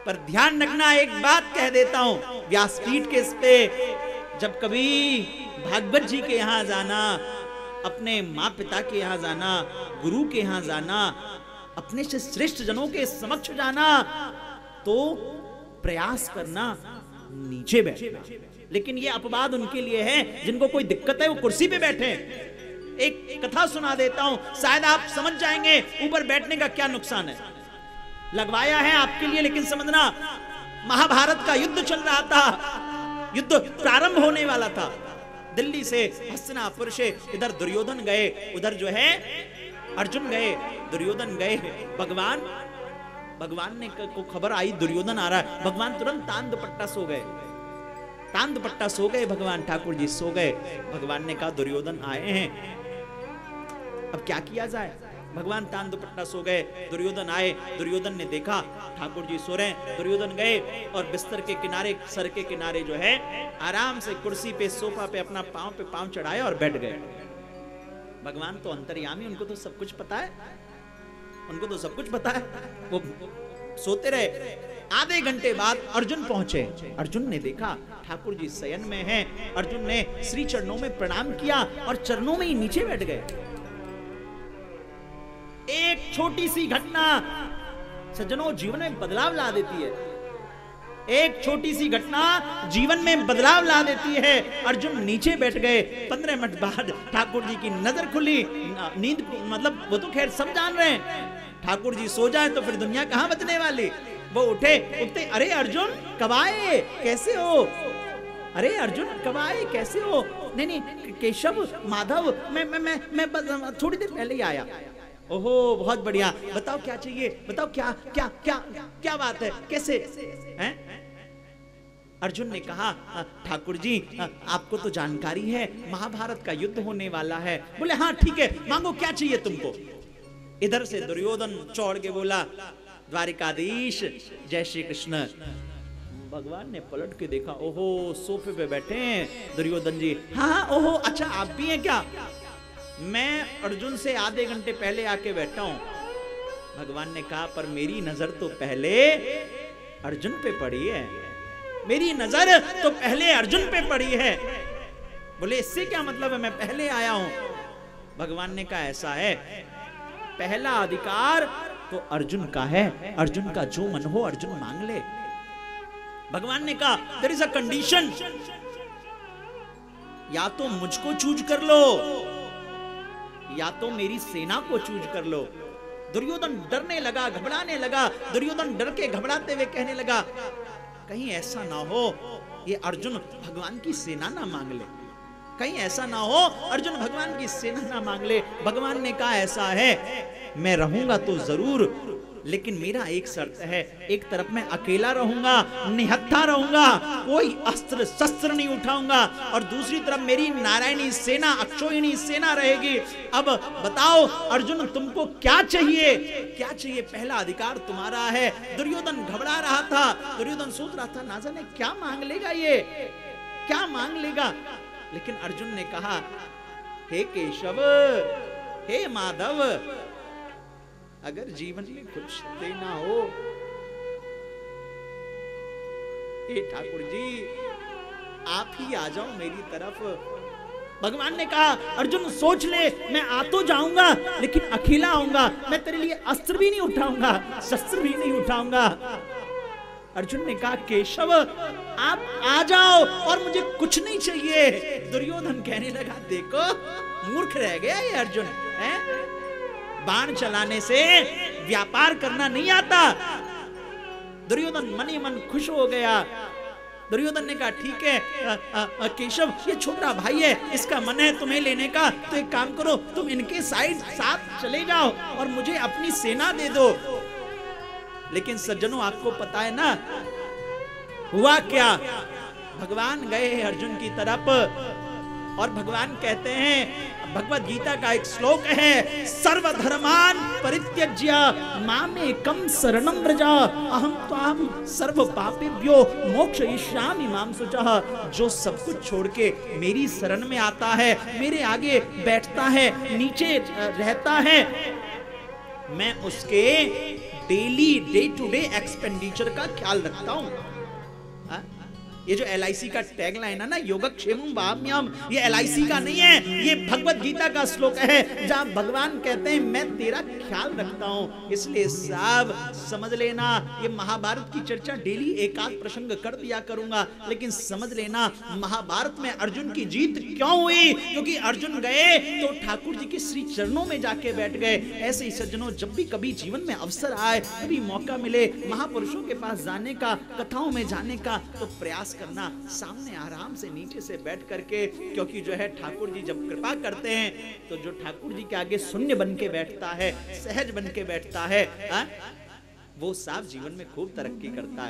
पर ध्यान रखना, एक बात कह देता हूं व्यासपीठ के इस पे, जब कभी भागवत जी के यहां जाना, अपने माँ पिता के यहां जाना, गुरु के यहां जाना, अपने से श्रेष्ठ जनों के समक्ष जाना, तो प्रयास करना नीचे बैठना। लेकिन ये अपवाद उनके लिए है जिनको कोई दिक्कत है, वो कुर्सी पे बैठे। एक कथा सुना देता हूं, शायद आप समझ जाएंगे ऊपर बैठने का क्या नुकसान है। लगवाया है आपके लिए, लेकिन समझना, महाभारत का युद्ध चल रहा था, युद्ध प्रारंभ होने वाला था। दिल्ली से हस्तिनापुर से इधर दुर्योधन गए, उधर जो है अर्जुन गए, दुर्योधन गए। भगवान ने को खबर आई दुर्योधन आ रहा है, भगवान तुरंत तान दुपट्टा सो गए, तान दुपट्टा सो गए भगवान, ठाकुर जी सो गए। भगवान ने कहा दुर्योधन आए हैं, अब क्या किया जाए। भगवान तान दुपट्टा सो गए, दुर्योधन आए, दुर्योधन ने देखा ठाकुर जी सो रहे हैं, दुर्योधन गए और बिस्तर के किनारे, सर के किनारे जो है आराम से कुर्सी पे, सोफा पे अपना पांव पे पांव चढ़ाया और बैठ गए। भगवान तो अंतर्यामी, उनको तो सब कुछ पता है, उनको तो सब कुछ पता है। वो सोते रहे। आधे घंटे बाद अर्जुन पहुंचे। अर्जुन ने देखा ठाकुर जी शयन में हैं। अर्जुन ने श्री चरणों में प्रणाम किया और चरणों में ही नीचे बैठ गए। एक छोटी सी घटना सज्जनों जीवन में बदलाव ला देती है, एक छोटी सी घटना जीवन में बदलाव ला देती है। अर्जुन नीचे बैठ गए। 15 मिनट बाद ठाकुर जी की नजर खुली। नींद मतलब वो तो खैर सब जान रहे हैं, ठाकुर जी सो जाए तो फिर दुनिया कहां बचने वाली। वो उठते, अरे अर्जुन कब आए, कैसे हो? अरे अर्जुन कब आए, कैसे हो? नहीं केशव, माधव, मैं थोड़ी देर पहले ही आया। ओहो बहुत बढ़िया, बताओ क्या चाहिए, बताओ क्या क्या क्या क्या बात है, कैसे हैं? अर्जुन ने कहा ठाकुर जी आपको तो जानकारी है महाभारत का युद्ध होने वाला है। बोले हाँ ठीक है, मांगो क्या चाहिए तुमको। इधर से दुर्योधन चौड़ के बोला द्वारिकाधीश जय श्री कृष्ण। भगवान ने पलट के देखा, ओहो सोफे पे बैठे हैं दुर्योधन जी। हाँ ओहो अच्छा आप भी हैं क्या? मैं अर्जुन से आधे घंटे पहले आके बैठा हूं। भगवान ने कहा पर मेरी नजर तो पहले अर्जुन पे पड़ी है, मेरी नजर तो पहले अर्जुन पे पड़ी है। बोले इससे क्या मतलब है, मैं पहले आया हूं। भगवान ने कहा ऐसा है, पहला अधिकार तो अर्जुन का है, अर्जुन का जो मन हो अर्जुन मांग ले। भगवान ने कहा देयर इज अ कंडीशन, या तो मुझको चूज कर लो या तो मेरी सेना को चूज कर लो। दुर्योधन डरने लगा, घबराने लगा। दुर्योधन डर के घबराते हुए कहने लगा कहीं ऐसा ना हो ये अर्जुन भगवान की सेना ना मांग ले, कहीं ऐसा ना हो अर्जुन भगवान की सेना ना मांग ले। भगवान ने कहा ऐसा है, मैं रहूंगा तो जरूर, लेकिन मेरा एक शर्त है, एक तरफ मैं अकेला रहूंगा, निहत्था रहूंगा, कोई अस्त्र शस्त्र नहीं उठाऊंगा, और दूसरी तरफ मेरी नारायणी सेना, अक्षोहिणी सेना रहेगी। अब बताओ अर्जुन तुमको क्या चाहिए, क्या चाहिए? पहला अधिकार तुम्हारा है। दुर्योधन घबरा रहा था, दुर्योधन सोच रहा था ना जाने क्या मांग लेगा ये, क्या मांग लेगा। लेकिन अर्जुन ने कहा हे केशव, हे माधव, अगर जीवन में कुछ देना हो, हे ठाकुर जी आप ही आ जाओ मेरी तरफ। भगवान ने कहा अर्जुन सोच ले, मैं आ तो जाऊंगा लेकिन अकेला आऊंगा, मैं तेरे लिए अस्त्र भी नहीं उठाऊंगा, शस्त्र भी नहीं उठाऊंगा। अर्जुन ने कहा केशव आप आ जाओ और मुझे कुछ नहीं चाहिए। दुर्योधन कहने लगा देखो मूर्ख रह गया ये अर्जुन है, बाण चलाने से व्यापार करना नहीं आता। दुर्योधन मन ही मन खुश हो गया। दुर्योधन ने कहा ठीक है केशव ये छोटा भाई है, इसका मन है तुम्हें लेने का, तो एक काम करो तुम इनके साथ चले जाओ और मुझे अपनी सेना दे दो। लेकिन सज्जनों आपको पता है ना हुआ क्या? भगवान गए अर्जुन की तरफ और भगवान कहते हैं, भगवत गीता का एक श्लोक है, सर्वधर्मान परित्यज्य मामेकं शरणं व्रज अहं त्वां सर्व पापेभ्यो मोक्षयिष्यामि मां शुचः। जो सब कुछ छोड़ के मेरी शरण में आता है, मेरे आगे बैठता है, नीचे रहता है, मैं उसके daily day to day expenditure का ख्याल रखता हूं। ये जो LIC का टैगलाइन है ना, योगक्षेमं वहाम्यहम्, ये LIC का नहीं है, ये भगवत गीता का श्लोक है जहां भगवान कहते हैं मैं तेरा ख्याल रखता हूं। इसलिए साहब समझ लेना, ये महाभारत की चर्चा डेली एक आध प्रसंग कर दिया करूंगा, लेकिन समझ लेना महाभारत में अर्जुन की जीत क्यों हुई, क्योंकि अर्जुन गए तो ठाकुर जी के श्री चरणों में जाके बैठ गए। ऐसे ही सज्जनों, जब भी कभी जीवन में अवसर आए, कभी मौका मिले महापुरुषों के पास जाने का, कथाओं में जाने का, तो प्रयास करना सामने आराम से नीचे से बैठ करके, क्योंकि जो है ठाकुर जी जब कृपा करते हैं तो जो ठाकुर जी के आगे शून्य बन के बैठता है, सहज बन के बैठता है, वो साफ जीवन में खूब तरक्की करता है।